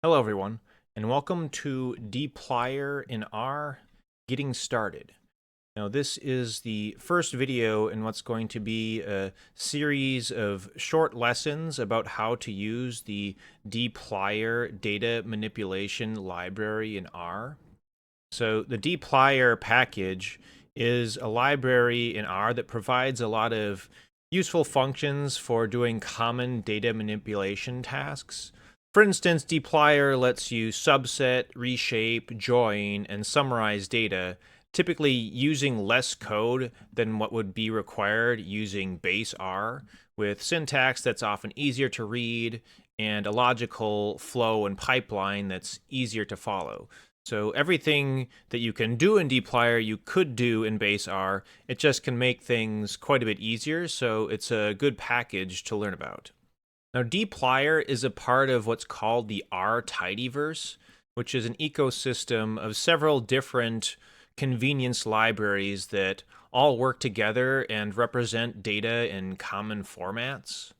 Hello everyone, and welcome to Dplyr in R, Getting Started. Now this is the first video in what's going to be a series of short lessons about how to use the Dplyr data manipulation library in R. So the Dplyr package is a library in R that provides a lot of useful functions for doing common data manipulation tasks. For instance, Dplyr lets you subset, reshape, join, and summarize data, typically using less code than what would be required using base R, with syntax that's often easier to read and a logical flow and pipeline that's easier to follow. So everything that you can do in Dplyr, you could do in base R. It just can make things quite a bit easier, so it's a good package to learn about. Now, Dplyr is a part of what's called the R tidyverse, which is an ecosystem of several different convenience libraries that all work together and represent data in common formats.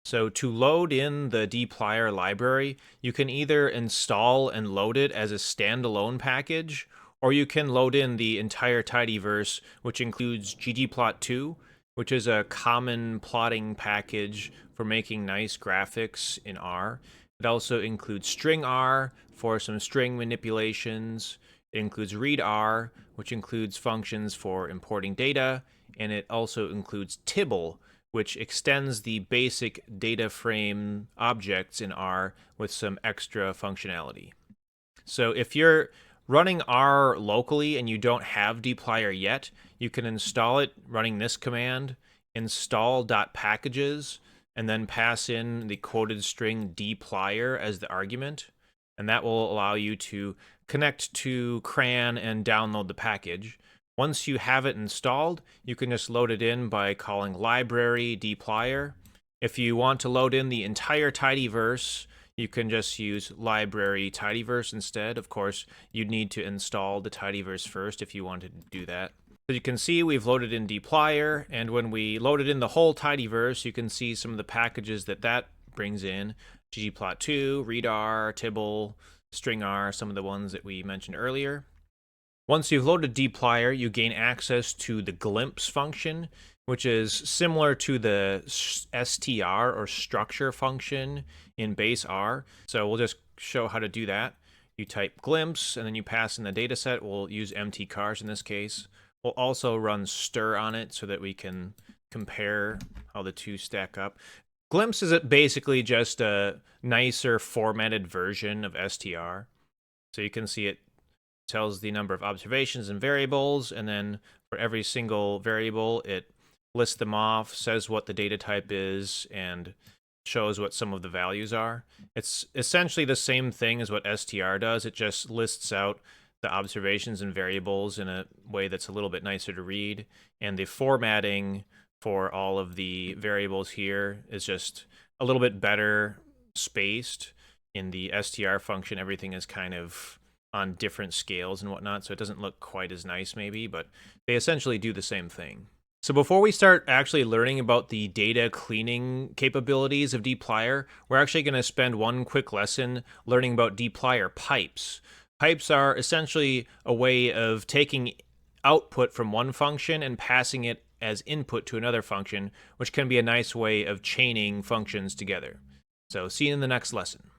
So to load in the Dplyr library, you can either install and load it as a standalone package, or you can load in the entire tidyverse, which includes ggplot2, which is a common plotting package for making nice graphics in R. It also includes stringr for some string manipulations. It includes readr, which includes functions for importing data, and it also includes tibble, which extends the basic data frame objects in R with some extra functionality. So if you're running R locally and you don't have Dplyr yet, you can install it running this command, install.packages, and then pass in the quoted string Dplyr as the argument. And that will allow you to connect to CRAN and download the package. Once you have it installed, you can just load it in by calling library Dplyr. If you want to load in the entire tidyverse, you can just use library tidyverse instead. Of course, you'd need to install the tidyverse first if you wanted to do that. So you can see we've loaded in Dplyr, and when we loaded in the whole tidyverse, you can see some of the packages that brings in. ggplot2, readr, tibble, stringr, some of the ones that we mentioned earlier. Once you've loaded Dplyr, you gain access to the glimpse function, which is similar to the str or structure function in base R. So we'll just show how to do that. You type glimpse, and then you pass in the dataset. We'll use empty cars in this case. We'll also run stir on it so that we can compare how the two stack up. Glimpse is basically just a nicer formatted version of str. So you can see it tells the number of observations and variables, and then for every single variable, it lists them off, says what the data type is, and shows what some of the values are. It's essentially the same thing as what str does. It just lists out the observations and variables in a way that's a little bit nicer to read, and the formatting for all of the variables here is just a little bit better spaced. In the str function, everything is kind of on different scales and whatnot, so it doesn't look quite as nice maybe, but they essentially do the same thing. So before we start actually learning about the data cleaning capabilities of Dplyr, we're actually going to spend one quick lesson learning about Dplyr pipes. Pipes are essentially a way of taking output from one function and passing it as input to another function, which can be a nice way of chaining functions together. So see you in the next lesson.